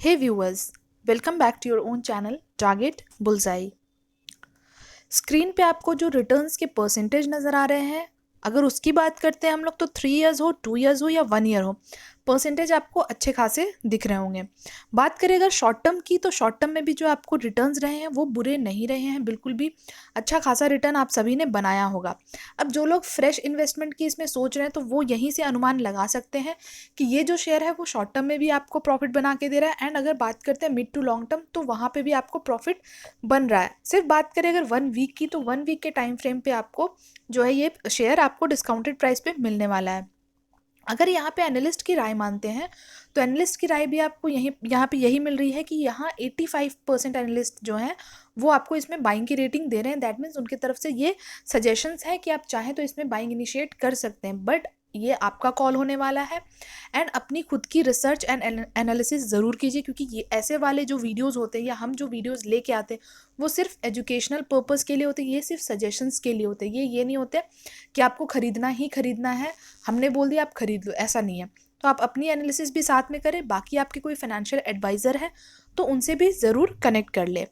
Hey viewers, welcome back to your own channel Target Bullseye। Screen पे आपको जो returns के परसेंटेज नज़र आ रहे हैं, अगर उसकी बात करते हैं हम लोग तो 3 इयर्स हो, 2 इयर्स हो या 1 ईयर हो, परसेंटेज आपको अच्छे खासे दिख रहे होंगे। बात करें अगर शॉर्ट टर्म की, तो शॉर्ट टर्म में भी जो आपको रिटर्न्स रहे हैं वो बुरे नहीं रहे हैं, बिल्कुल भी अच्छा खासा रिटर्न आप सभी ने बनाया होगा। अब जो लोग फ्रेश इन्वेस्टमेंट की इसमें सोच रहे हैं तो वो यहीं से अनुमान लगा सकते हैं कि ये जो शेयर है वो शॉर्ट टर्म में भी आपको प्रॉफिट बना के दे रहा है, एंड अगर बात करते हैं मिड टू लॉन्ग टर्म तो वहाँ पे भी आपको प्रॉफिट बन रहा है। सिर्फ बात करें अगर 1 वीक की, तो 1 वीक के टाइम फ्रेम पे आपको जो है ये शेयर आपको डिस्काउंटेड प्राइस पे मिलने वाला है। अगर यहाँ पे एनालिस्ट की राय मानते हैं तो एनालिस्ट की राय भी आपको यहाँ पे यही मिल रही है कि यहाँ 85% एनालिस्ट जो हैं वो आपको इसमें बाइंग की रेटिंग दे रहे हैं। दैट मीन्स उनकी तरफ से ये सजेशंस है कि आप चाहें तो इसमें बाइंग इनिशिएट कर सकते हैं, बट ये आपका कॉल होने वाला है। एंड अपनी खुद की रिसर्च एंड एनालिसिस ज़रूर कीजिए, क्योंकि ये ऐसे वाले जो वीडियोज़ होते हैं या हम जो वीडियोज़ लेके आते हैं वो सिर्फ एजुकेशनल पर्पज़ के लिए होते हैं, ये सिर्फ सजेशंस के लिए होते हैं। ये नहीं होते कि आपको ख़रीदना ही ख़रीदना है, हमने बोल दिया आप खरीद लो, ऐसा नहीं है। तो आप अपनी एनालिसिस भी साथ में करें। बाकी आपके कोई फाइनेंशियल एडवाइज़र है तो उनसे भी ज़रूर कनेक्ट कर ले।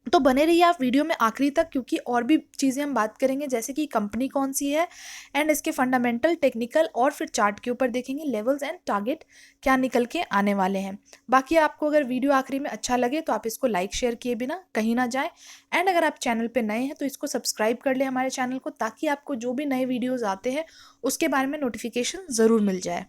तो बने रहिए आप वीडियो में आखिरी तक, क्योंकि और भी चीज़ें हम बात करेंगे, जैसे कि कंपनी कौन सी है एंड इसके फंडामेंटल, टेक्निकल और फिर चार्ट के ऊपर देखेंगे लेवल्स एंड टारगेट क्या निकल के आने वाले हैं। बाकी आपको अगर वीडियो आखिरी में अच्छा लगे तो आप इसको लाइक शेयर किए बिना कहीं ना जाए, एंड अगर आप चैनल पे नए हैं तो इसको सब्सक्राइब कर ले हमारे चैनल को, ताकि आपको जो भी नए वीडियोज़ आते हैं उसके बारे में नोटिफिकेशन ज़रूर मिल जाए।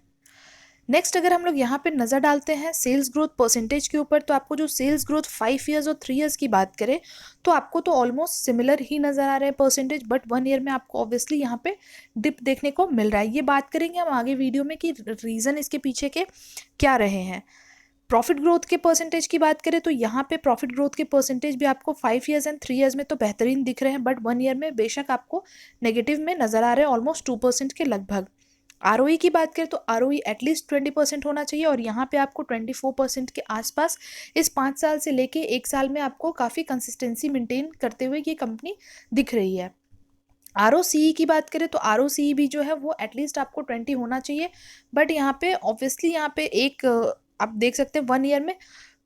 नेक्स्ट अगर हम लोग यहाँ पे नज़र डालते हैं सेल्स ग्रोथ परसेंटेज के ऊपर, तो आपको जो सेल्स ग्रोथ 5 इयर्स और 3 इयर्स की बात करें तो आपको तो ऑलमोस्ट सिमिलर ही नज़र आ रहे हैं परसेंटेज, बट 1 ईयर में आपको ऑब्वियसली यहाँ पे डिप देखने को मिल रहा है। ये बात करेंगे हम आगे वीडियो में कि रीज़न इसके पीछे के क्या रहे हैं। प्रॉफिट ग्रोथ के परसेंटेज की बात करें तो यहाँ पे प्रॉफिट ग्रोथ के परसेंटेज भी आपको 5 इयर्स एंड 3 इयर्स में तो बेहतरीन दिख रहे हैं, बट 1 ईयर में बेशक आपको नेगेटिव में नज़र आ रहे हैं, ऑलमोस्ट 2% के लगभग। आरओई की बात करें तो आरओई एटलीस्ट 20% होना चाहिए, और यहाँ पे आपको 24% के आसपास इस 5 साल से लेके 1 साल में आपको काफ़ी कंसिस्टेंसी मेंटेन करते हुए ये कंपनी दिख रही है। आरओसीई की बात करें तो आरओसीई भी जो है वो एटलीस्ट आपको 20 होना चाहिए, बट यहाँ पे ऑब्वियसली यहाँ पे एक आप देख सकते हैं 1 ईयर में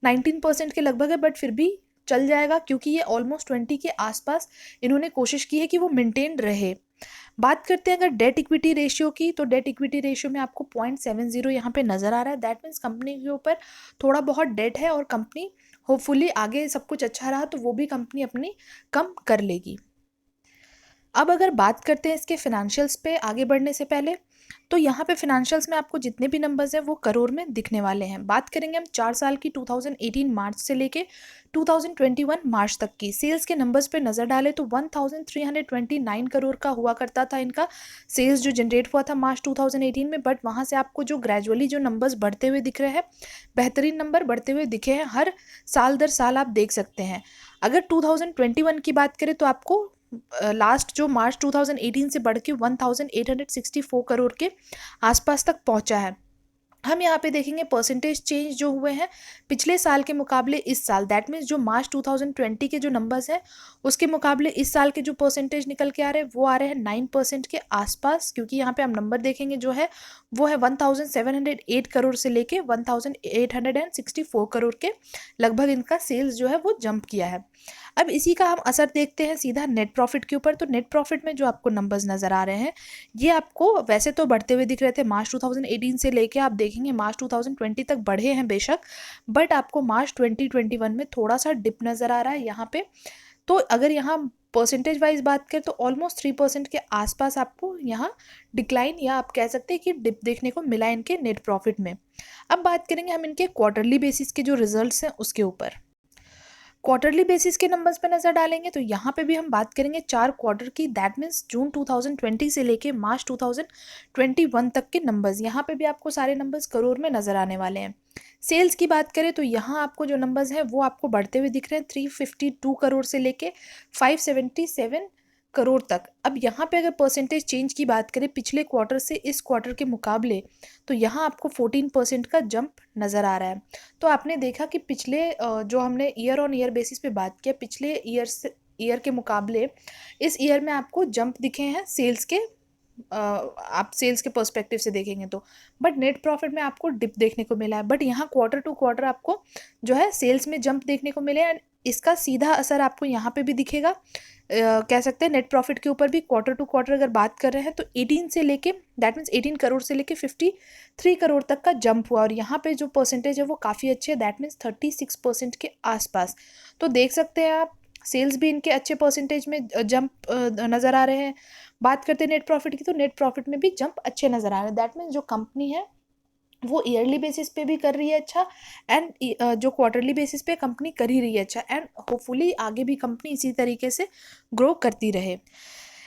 19% के लगभग है, बट फिर भी चल जाएगा, क्योंकि ये ऑलमोस्ट 20 के आसपास इन्होंने कोशिश की है कि वो मेंटेन रहे। बात करते हैं अगर डेट इक्विटी रेशियो की, तो डेट इक्विटी रेशियो में आपको 0.70 यहाँ पे नज़र आ रहा है। दैट मीन्स कंपनी के ऊपर थोड़ा बहुत डेट है, और कंपनी होपफुली आगे सब कुछ अच्छा रहा तो वो भी कंपनी अपनी कम कर लेगी। अब अगर बात करते हैं इसके फिनेंशियल्स पे आगे बढ़ने से पहले, तो यहाँ पे फिनेंशियल्स में आपको जितने भी नंबर्स हैं वो करोड़ में दिखने वाले हैं। बात करेंगे हम 4 साल की 2018 मार्च से लेके 2021 मार्च तक की सेल्स के नंबर्स पे नज़र डालें तो 1329 करोड़ का हुआ करता था इनका सेल्स जो जनरेट हुआ था मार्च 2018 में, बट वहाँ से आपको जो ग्रेजुअली जो नंबर्स बढ़ते हुए दिख रहे हैं, बेहतरीन नंबर बढ़ते हुए दिखे हैं, हर साल दर साल आप देख सकते हैं। अगर 2021 की बात करें तो आपको लास्ट जो मार्च 2018 से बढ़ के 1864 करोड़ के आसपास तक पहुंचा है। हम यहाँ पे देखेंगे परसेंटेज चेंज जो हुए हैं पिछले साल के मुकाबले इस साल, दैट मीन्स जो मार्च 2020 के जो नंबर्स हैं उसके मुकाबले इस साल के जो परसेंटेज निकल के आ रहे हैं वो आ रहे हैं 9% के आसपास, क्योंकि यहाँ पे हम नंबर देखेंगे जो है वो है 1708 करोड़ से लेके 1864 करोड़ के लगभग इनका सेल्स जो है वो जंप किया है। अब इसी का हम असर देखते हैं सीधा नेट प्रॉफिट के ऊपर। तो नेट प्रॉफिट में जो आपको नंबर्स नज़र आ रहे हैं ये आपको वैसे तो बढ़ते हुए दिख रहे थे मार्च 2018 से लेके आप देखेंगे मार्च 2020 तक बढ़े हैं बेशक, बट आपको मार्च 2021 में थोड़ा सा डिप नज़र आ रहा है यहाँ पे। तो अगर यहाँ परसेंटेज वाइज बात करें तो ऑलमोस्ट 3% के आसपास आपको यहाँ डिक्लाइन या आप कह सकते हैं कि डिप देखने को मिला इनके नेट प्रॉफिट में। अब बात करेंगे हम इनके क्वार्टरली बेसिस के जो रिजल्ट्स हैं उसके ऊपर। क्वार्टरली बेसिस के नंबर्स पे नज़र डालेंगे तो यहाँ पे भी हम बात करेंगे 4 क्वार्टर की, दैट मीन्स जून 2020 से लेके मार्च 2021 तक के नंबर्स। यहाँ पे भी आपको सारे नंबर्स करोड़ में नज़र आने वाले हैं। सेल्स की बात करें तो यहाँ आपको जो नंबर्स हैं वो आपको बढ़ते हुए दिख रहे हैं 352 करोड़ से लेके 577 करोड़ तक। अब यहाँ पे अगर परसेंटेज चेंज की बात करें पिछले क्वार्टर से इस क्वार्टर के मुकाबले, तो यहाँ आपको 14% का जंप नज़र आ रहा है। तो आपने देखा कि पिछले जो हमने ईयर ऑन ईयर बेसिस पे बात किया, पिछले ईयर के मुकाबले इस ईयर में आपको जंप दिखे हैं सेल्स के आप सेल्स के पर्सपेक्टिव से देखेंगे तो, बट नेट प्रॉफिट में आपको डिप देखने को मिला है। बट यहाँ क्वार्टर टू क्वार्टर आपको जो है सेल्स में जंप देखने को मिले, एंड इसका सीधा असर आपको यहाँ पे भी दिखेगा। कह सकते हैं नेट प्रॉफिट के ऊपर भी क्वार्टर टू क्वार्टर अगर बात कर रहे हैं तो 18 से लेके, दैट मीन्स 18 करोड़ से लेके 53 करोड़ तक का जंप हुआ, और यहाँ पे जो परसेंटेज है वो काफ़ी अच्छे है, दैट मीन्स 36% के आसपास। तो देख सकते हैं आप सेल्स भी इनके अच्छे परसेंटेज में जंप नज़र आ रहे हैं। बात करते हैं नेट प्रॉफिट की, तो नेट प्रॉफिट में भी जंप अच्छे नज़र आ रहे हैं। दैट मीन्स जो कंपनी है वो ईयरली बेसिस पे भी कर रही है अच्छा, एंड जो क्वार्टरली बेसिस पे कंपनी कर ही रही है अच्छा, एंड होपफुली आगे भी कंपनी इसी तरीके से ग्रो करती रहे।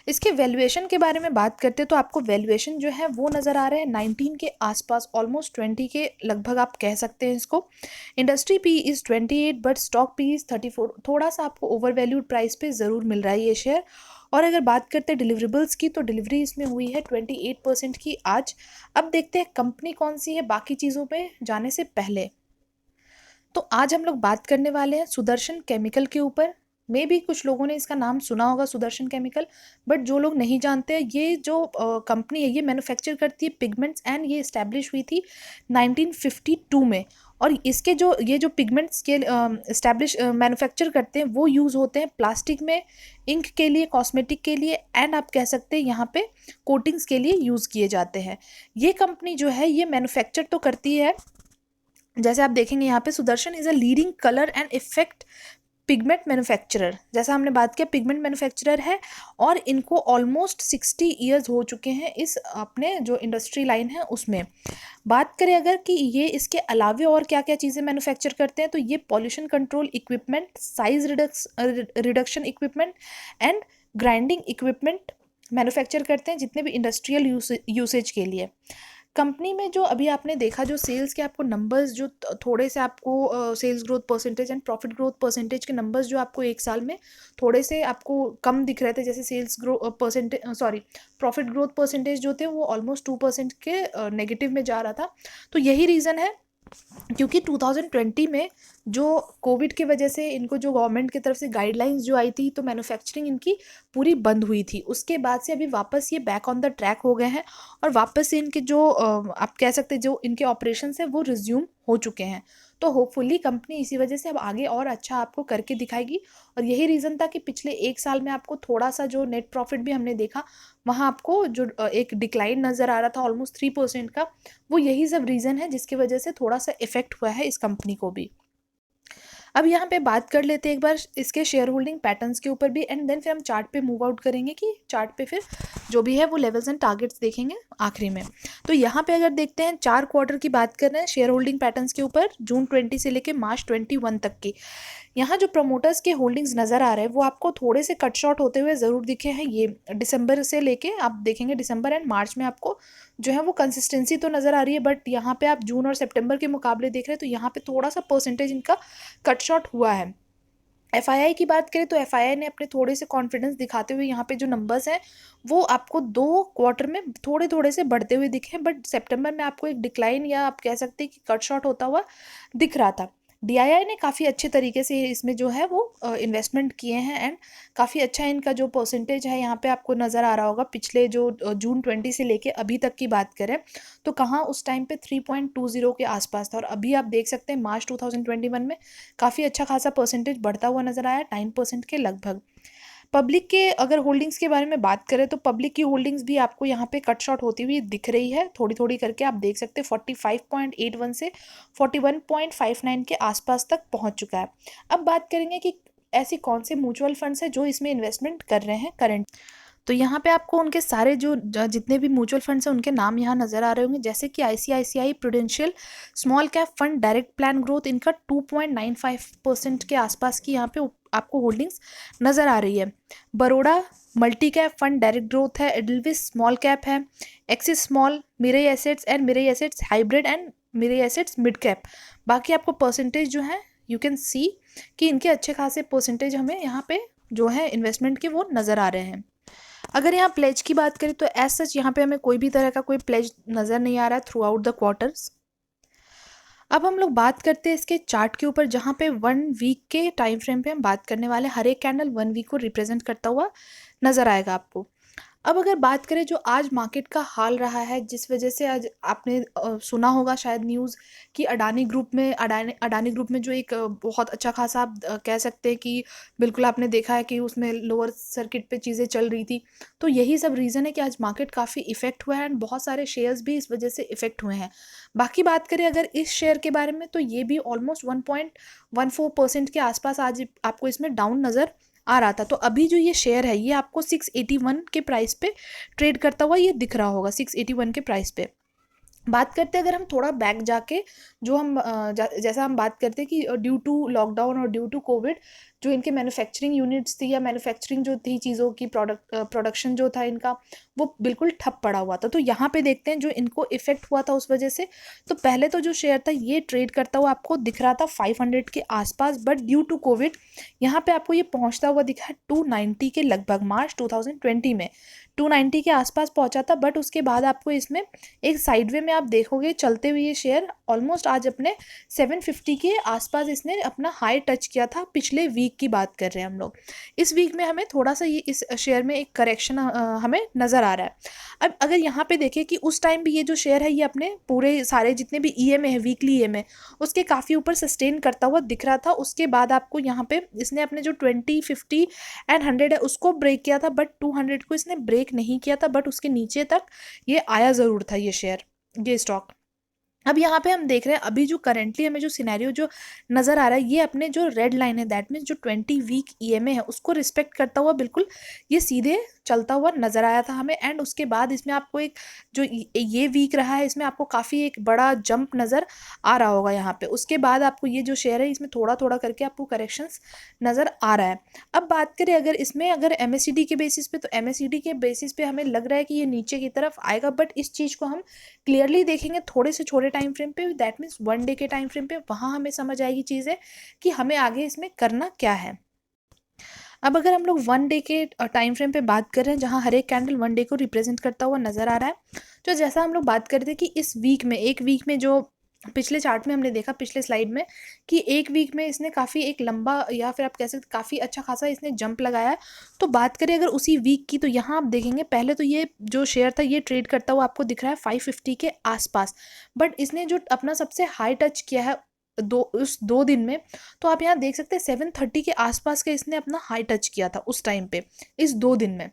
इसके वैल्यूएशन के बारे में बात करते हैं तो आपको वैल्यूएशन जो है वो नज़र आ रहे हैं 19 के आसपास, ऑलमोस्ट 20 के लगभग आप कह सकते हैं इसको। Industry P is 28 but stock P is 34, थोड़ा सा आपको ओवर वैल्यूड प्राइस पे ज़रूर मिल रहा है ये शेयर। और अगर बात करते हैं डिलीवरेबल्स की, तो डिलीवरी इसमें हुई है 28% की आज। अब देखते हैं कंपनी कौन सी है बाकी चीज़ों पे जाने से पहले। तो आज हम लोग बात करने वाले हैं सुदर्शन केमिकल के ऊपर। मे भी कुछ लोगों ने इसका नाम सुना होगा सुदर्शन केमिकल, बट जो लोग नहीं जानते हैं, ये जो कंपनी है ये मैन्युफैक्चर करती है पिगमेंट्स, एंड ये इस्टेब्लिश हुई थी 1952 में। और इसके जो ये जो पिगमेंट्स के इस्टेब्लिश मैन्युफैक्चर करते हैं वो यूज़ होते हैं प्लास्टिक में, इंक के लिए, कॉस्मेटिक के लिए, एंड आप कह सकते हैं यहाँ पे कोटिंग्स के लिए यूज़ किए जाते हैं। ये कंपनी जो है ये मैन्युफैक्चर तो करती है, जैसे आप देखेंगे यहाँ पे Sudarshan is a leading colour and effect pigment manufacturer, जैसा हमने बात किया पिगमेंट मैन्युफैक्चरर है, और इनको ऑलमोस्ट 60 ईयर्स हो चुके हैं इस अपने जो इंडस्ट्री लाइन है उसमें। बात करें अगर कि ये इसके अलावे और क्या क्या चीज़ें मैन्युफैक्चर करते हैं, तो ये pollution control equipment, size reduction equipment and grinding equipment manufacture करते हैं, जितने भी इंडस्ट्रियल यूसेज के लिए। कंपनी में जो अभी आपने देखा जो सेल्स के आपको नंबर्स जो थोड़े से आपको sales growth percentage and profit growth percentage के नंबर्स जो आपको एक साल में थोड़े से आपको कम दिख रहे थे, जैसे cells grow percentage sorry profit growth percentage जो थे वो ऑलमोस्ट 2% के नेगेटिव में जा रहा था। तो यही रीज़न है क्योंकि 2020 में जो कोविड की वजह से इनको जो गवर्नमेंट की तरफ से गाइडलाइंस जो आई थी, तो मैन्युफैक्चरिंग इनकी पूरी बंद हुई थी। उसके बाद से अभी वापस ये बैक ऑन द ट्रैक हो गए हैं, और वापस से इनके जो आप कह सकते हैं जो इनके ऑपरेशंस है वो रिज्यूम हो चुके हैं। तो होपफुली कंपनी इसी वजह से अब आगे और अच्छा आपको करके दिखाएगी, और यही रीज़न था कि पिछले एक साल में आपको थोड़ा सा जो नेट प्रॉफिट भी हमने देखा, वहाँ आपको जो एक डिक्लाइन नज़र आ रहा था ऑलमोस्ट 3% का, वो यही सब रीज़न है जिसकी वजह से थोड़ा सा इफेक्ट हुआ है इस कंपनी को भी। अब यहाँ पे बात कर लेते हैं एक बार इसके शेयर होल्डिंग पैटर्न्स के ऊपर भी, एंड देन फिर हम चार्ट पे मूव आउट करेंगे कि चार्ट पे फिर जो भी है वो लेवल्स एंड टारगेट्स देखेंगे आखिरी में। तो यहाँ पे अगर देखते हैं 4 क्वार्टर की बात कर रहे हैं शेयर होल्डिंग पैटर्न्स के ऊपर, जून 20 से लेके मार्च 21 तक की। यहाँ जो प्रमोटर्स के होल्डिंग्स नज़र आ रहे हैं वो आपको थोड़े से कट शॉर्ट होते हुए ज़रूर दिखे हैं। ये दिसंबर से लेके आप देखेंगे दिसंबर एंड मार्च में आपको जो है वो कंसिस्टेंसी तो नज़र आ रही है, बट यहाँ पे आप जून और सितंबर के मुकाबले देख रहे हैं तो यहाँ पे थोड़ा सा परसेंटेज इनका कट शॉर्ट हुआ है। एफआईआई की बात करें तो एफआईआई ने अपने थोड़े से कॉन्फिडेंस दिखाते हुए यहाँ पे जो नंबर्स हैं वो आपको 2 क्वार्टर में थोड़े थोड़े से बढ़ते हुए दिखे, बट सितंबर में आपको एक डिक्लाइन या आप कह सकते हैं कि कट शॉर्ट होता हुआ दिख रहा था। डीआईआई ने काफ़ी अच्छे तरीके से इसमें जो है वो इन्वेस्टमेंट किए हैं, एंड काफ़ी अच्छा इनका जो परसेंटेज है यहाँ पे आपको नज़र आ रहा होगा। पिछले जो जून 20 से लेके अभी तक की बात करें तो कहाँ उस टाइम पे 3.20 के आसपास था, और अभी आप देख सकते हैं मार्च 2021 में काफ़ी अच्छा खासा परसेंटेज बढ़ता हुआ नज़र आया 9% के लगभग। पब्लिक के अगर होल्डिंग्स के बारे में बात करें तो पब्लिक की होल्डिंग्स भी आपको यहाँ पे कट शॉर्ट होती हुई दिख रही है, थोड़ी थोड़ी करके आप देख सकते हैं 45.81 से 41.59 के आसपास तक पहुँच चुका है। अब बात करेंगे कि ऐसी कौन से म्यूचुअल फंड्स हैं जो इसमें इन्वेस्टमेंट कर रहे हैं करंट। तो यहाँ पे आपको उनके सारे जो जितने भी म्यूचुअल फंड्स हैं उनके नाम यहाँ नज़र आ रहे होंगे, जैसे कि ICICI prudential small cap fund direct plan growth, इनका 2.95% के आसपास की यहाँ पे आपको होल्डिंग्स नज़र आ रही है। Baroda multi cap fund direct growth है, एडल्विस स्मॉल कैप है, axis small, Mirae assets and Mirae assets hybrid and Mirae assets mid cap. बाकी आपको परसेंटेज जो है यू कैन सी कि इनके अच्छे खासे परसेंटेज हमें यहाँ पे जो है इन्वेस्टमेंट के वो नज़र आ रहे हैं। अगर यहाँ प्लेज की बात करें तो एज सच यहाँ पे हमें कोई भी तरह का कोई प्लेज नज़र नहीं आ रहा है थ्रू आउट द क्वार्टर्स। अब हम लोग बात करते हैं इसके चार्ट के ऊपर, जहाँ पे 1 वीक के टाइम फ्रेम पे हम बात करने वाले। हर एक कैंडल 1 वीक को रिप्रेजेंट करता हुआ नज़र आएगा आपको। अब अगर बात करें जो आज मार्केट का हाल रहा है, जिस वजह से आज आपने सुना होगा शायद न्यूज़ कि अडानी ग्रुप में जो एक बहुत अच्छा खासा आप कह सकते हैं कि बिल्कुल आपने देखा है कि उसमें लोअर सर्किट पे चीज़ें चल रही थी। तो यही सब रीज़न है कि आज मार्केट काफ़ी इफ़ेक्ट हुआ है एंड बहुत सारे शेयर्स भी इस वजह से इफ़ेक्ट हुए हैं। बाकी बात करें अगर इस शेयर के बारे में, तो ये भी ऑलमोस्ट 1.14% के आसपास आज आपको इसमें डाउन नज़र आ रहा था। तो अभी जो ये शेयर है ये आपको 681 के प्राइस पे ट्रेड करता हुआ ये दिख रहा होगा, 681 के प्राइस पे। बात करते हैं अगर हम थोड़ा बैक जाके, जो हम जैसा हम बात करते हैं कि ड्यू टू लॉकडाउन और ड्यू टू कोविड जो इनके मैन्युफैक्चरिंग यूनिट्स थी या मैन्युफैक्चरिंग जो थी चीज़ों की प्रोडक्शन जो था इनका, वो बिल्कुल ठप पड़ा हुआ था। तो यहाँ पे देखते हैं जो इनको इफेक्ट हुआ था उस वजह से। तो पहले तो जो शेयर था ये ट्रेड करता हुआ आपको दिख रहा था 500 के आसपास, बट ड्यू टू कोविड यहाँ पे आपको ये पहुँचता हुआ दिखा है 290 के लगभग। मार्च 2020 में 290 के आसपास पहुँचा था, बट उसके बाद आपको इसमें एक साइडवे में आप देखोगे चलते हुए ये शेयर ऑलमोस्ट आज अपने 750 के आसपास इसने अपना हाई टच किया था। पिछले वीक की बात कर रहे हैं हम लोग। इस वीक में हमें थोड़ा सा ये इस शेयर में एक करेक्शन हमें नज़र आ रहा है। अब अगर यहाँ पे देखें कि उस टाइम भी ये जो शेयर है ये अपने पूरे सारे जितने भी ईएमए है, वीकली ईएमए, उसके काफ़ी ऊपर सस्टेन करता हुआ दिख रहा था। उसके बाद आपको यहाँ पे इसने अपने जो 20, 50 एंड 100 है उसको ब्रेक किया था, बट 200 को इसने ब्रेक नहीं किया था, बट उसके नीचे तक ये आया ज़रूर था ये शेयर, ये स्टॉक। अब यहाँ पे हम देख रहे हैं अभी जो करंटली हमें जो सिनेरियो जो नज़र आ रहा है ये अपने जो रेड लाइन है, दैट मीन्स जो 20 वीक ईएमए है उसको रिस्पेक्ट करता हुआ बिल्कुल ये सीधे चलता हुआ नज़र आया था हमें। एंड उसके बाद इसमें आपको एक जो ये वीक रहा है इसमें आपको काफ़ी एक बड़ा जंप नज़र आ रहा होगा यहाँ पे। उसके बाद आपको ये जो शेयर है इसमें थोड़ा थोड़ा करके आपको करेक्शंस नज़र आ रहा है। अब बात करें अगर इसमें अगर MACD के बेसिस पे, तो MACD के बेसिस पे हमें लग रहा है कि ये नीचे की तरफ आएगा, बट इस चीज़ को हम क्लियरली देखेंगे थोड़े से छोटे टाइम फ्रेम पे, दैट मीन्स 1 डे के टाइम फ्रेम पे, वहाँ हमें समझ आएगी चीज़ें कि हमें आगे इसमें करना क्या है। अब अगर हम लोग 1 डे के टाइम फ्रेम पे बात कर रहे हैं जहाँ हर एक कैंडल 1 डे को रिप्रेजेंट करता हुआ नज़र आ रहा है, तो जैसा हम लोग बात कर रहे थे कि इस वीक में, एक वीक में जो पिछले चार्ट में हमने देखा, पिछले स्लाइड में, कि एक वीक में इसने काफ़ी एक लंबा या फिर आप कह सकते काफ़ी अच्छा खासा इसने जंप लगाया है। तो बात करें अगर उसी वीक की, तो यहाँ आप देखेंगे पहले तो ये जो शेयर था ये ट्रेड करता हुआ आपको दिख रहा है 550 के आसपास, बट इसने जो अपना सबसे हाई टच किया है उस 2 दिन में, तो आप यहाँ देख सकते हैं 730 के आसपास का इसने अपना हाई टच किया था उस टाइम पे, इस 2 दिन में।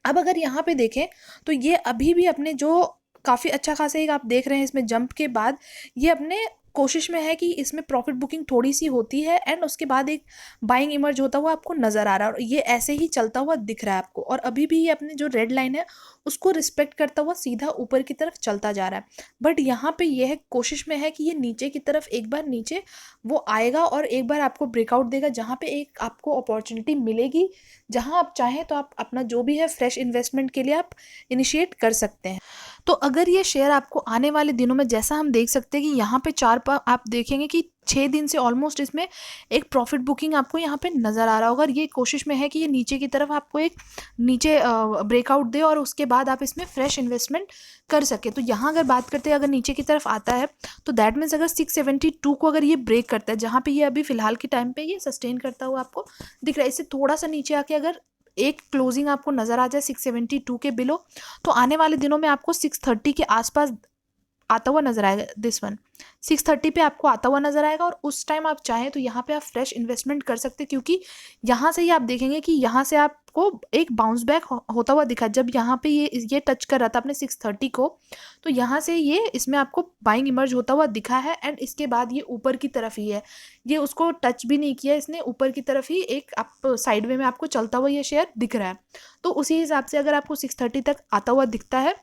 अब अगर यहाँ पे देखें तो ये अभी भी अपने जो काफ़ी अच्छा खासा एक आप देख रहे हैं इसमें जंप के बाद ये अपने कोशिश में है कि इसमें प्रॉफिट बुकिंग थोड़ी सी होती है एंड उसके बाद एक बाइंग इमर्ज होता हुआ आपको नज़र आ रहा है, और ये ऐसे ही चलता हुआ दिख रहा है आपको। और अभी भी ये अपने जो रेड लाइन है उसको रिस्पेक्ट करता हुआ सीधा ऊपर की तरफ चलता जा रहा है, बट यहाँ पे यह कोशिश में है कि ये नीचे की तरफ एक बार नीचे वो आएगा और एक बार आपको ब्रेकआउट देगा, जहाँ पे एक आपको अपॉर्चुनिटी मिलेगी, जहाँ आप चाहें तो आप अपना जो भी है फ्रेश इन्वेस्टमेंट के लिए आप इनिशिएट कर सकते हैं। तो अगर ये शेयर आपको आने वाले दिनों में, जैसा हम देख सकते हैं कि यहाँ पे आप देखेंगे कि 6 दिन से ऑलमोस्ट इसमें एक प्रॉफिट बुकिंग आपको यहाँ पे नज़र आ रहा होगा, और ये कोशिश में है कि ये नीचे की तरफ आपको एक नीचे ब्रेकआउट दे और उसके बाद आप इसमें फ्रेश इन्वेस्टमेंट कर सके। तो यहाँ अगर बात करते हैं अगर नीचे की तरफ आता है तो दैट मीन्स अगर 672 को अगर ये ब्रेक करता है, जहाँ पे ये अभी फिलहाल के टाइम पे ये सस्टेन करता हुआ आपको दिख रहा है, इससे थोड़ा सा नीचे आके अगर एक क्लोजिंग आपको नज़र आ जाए 672 के बिलो, तो आने वाले दिनों में आपको 630 के आसपास आता हुआ नज़र आएगा। दिस वन 630 पे आपको आता हुआ नज़र आएगा, और उस टाइम आप चाहें तो यहाँ पे आप फ्रेश इन्वेस्टमेंट कर सकते हैं, क्योंकि यहाँ से ही आप देखेंगे कि यहाँ से आपको एक बाउंस बैक होता हुआ दिखा। जब यहाँ पे ये टच कर रहा था अपने 630 को, तो यहाँ से ये इसमें आपको बाइंग इमर्ज होता हुआ दिखा है, एंड इसके बाद ये ऊपर की तरफ ही है, ये उसको टच भी नहीं किया इसने, ऊपर की तरफ ही एक आप साइड वे में आपको चलता हुआ ये शेयर दिख रहा है। तो उसी हिसाब से अगर आपको 630 तक आता हुआ दिखता है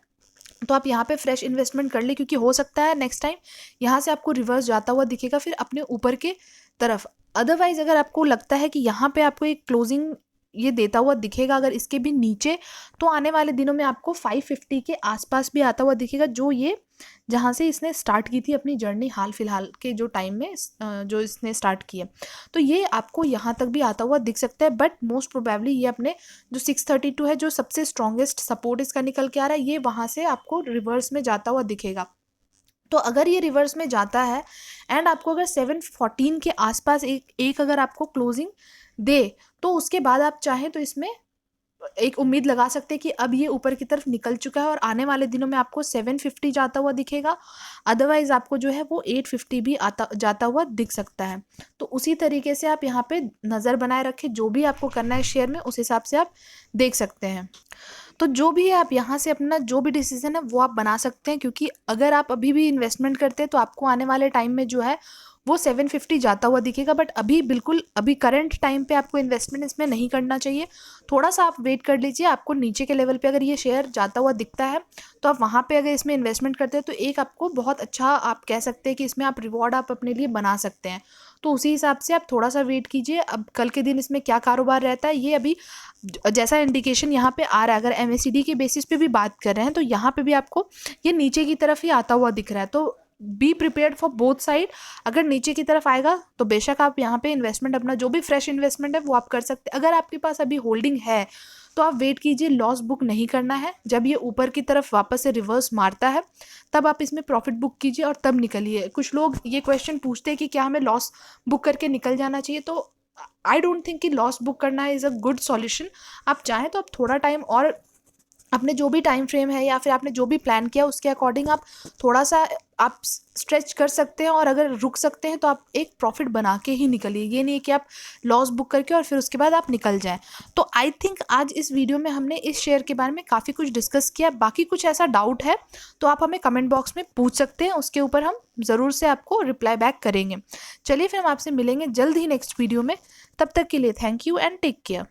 तो आप यहाँ पे फ्रेश इन्वेस्टमेंट कर ले, क्योंकि हो सकता है नेक्स्ट टाइम यहाँ से आपको रिवर्स जाता हुआ दिखेगा फिर अपने ऊपर के तरफ। अदरवाइज अगर आपको लगता है कि यहाँ पे आपको एक क्लोजिंग ये देता हुआ दिखेगा अगर इसके भी नीचे, तो आने वाले दिनों में आपको 550 के आसपास भी आता हुआ दिखेगा, जो ये जहाँ से इसने स्टार्ट की थी अपनी जर्नी हाल फिलहाल के जो टाइम में जो इसने स्टार्ट की है, तो ये आपको यहाँ तक भी आता हुआ दिख सकता है। बट मोस्ट प्रोबेबली ये अपने जो 632 है जो सबसे स्ट्रॉन्गेस्ट सपोर्ट इसका निकल के आ रहा है, ये वहाँ से आपको रिवर्स में जाता हुआ दिखेगा। तो अगर ये रिवर्स में जाता है एंड आपको अगर 714 के आसपास एक अगर आपको क्लोजिंग दे, तो उसके बाद आप चाहें तो इसमें एक उम्मीद लगा सकते हैं कि अब ये ऊपर की तरफ निकल चुका है और आने वाले दिनों में आपको 750 जाता हुआ दिखेगा, अदरवाइज़ आपको जो है वो 850 भी आता जाता हुआ दिख सकता है। तो उसी तरीके से आप यहाँ पे नज़र बनाए रखें, जो भी आपको करना है शेयर में उस हिसाब से आप देख सकते हैं। तो जो भी है आप यहाँ से अपना जो भी डिसीजन है वो आप बना सकते हैं, क्योंकि अगर आप अभी भी इन्वेस्टमेंट करते हैं तो आपको आने वाले टाइम में जो है वो 750 जाता हुआ दिखेगा, बट अभी बिल्कुल अभी करंट टाइम पे आपको इन्वेस्टमेंट इसमें नहीं करना चाहिए। थोड़ा सा आप वेट कर लीजिए, आपको नीचे के लेवल पे अगर ये शेयर जाता हुआ दिखता है तो आप वहाँ पे अगर इसमें इन्वेस्टमेंट करते हैं तो एक आपको बहुत अच्छा आप कह सकते हैं कि इसमें आप रिवॉर्ड आप अपने लिए बना सकते हैं। तो उसी हिसाब से आप थोड़ा सा वेट कीजिए, अब कल के दिन इसमें क्या कारोबार रहता है ये अभी जैसा इंडिकेशन यहाँ पे आ रहा है, अगर MACD के बेसिस पे भी बात कर रहे हैं तो यहाँ पे भी आपको ये नीचे की तरफ ही आता हुआ दिख रहा है। तो be prepared for both side, अगर नीचे की तरफ आएगा तो बेशक आप यहाँ पे इन्वेस्टमेंट अपना जो भी फ्रेश इन्वेस्टमेंट है वो आप कर सकते हैं। अगर आपके पास अभी होल्डिंग है तो आप वेट कीजिए, लॉस बुक नहीं करना है। जब ये ऊपर की तरफ वापस से रिवर्स मारता है तब आप इसमें प्रॉफिट बुक कीजिए और तब निकलिए। कुछ लोग ये क्वेश्चन पूछते हैं कि क्या हमें लॉस बुक करके निकल जाना चाहिए, तो आई डोंट थिंक कि लॉस बुक करना इज़ अ गुड सॉल्यूशन। आप चाहें तो आप थोड़ा टाइम और अपने जो भी टाइम फ्रेम है या फिर आपने जो भी प्लान किया उसके अकॉर्डिंग आप थोड़ा सा आप स्ट्रेच कर सकते हैं, और अगर रुक सकते हैं तो आप एक प्रॉफिट बना के ही निकलिए। ये नहीं है कि आप लॉस बुक करके और फिर उसके बाद आप निकल जाएं। तो आई थिंक आज इस वीडियो में हमने इस शेयर के बारे में काफ़ी कुछ डिस्कस किया। बाकी कुछ ऐसा डाउट है तो आप हमें कमेंट बॉक्स में पूछ सकते हैं, उसके ऊपर हम ज़रूर से आपको रिप्लाई बैक करेंगे। चलिए फिर हम आपसे मिलेंगे जल्द ही नेक्स्ट वीडियो में। तब तक के लिए thank you and take care.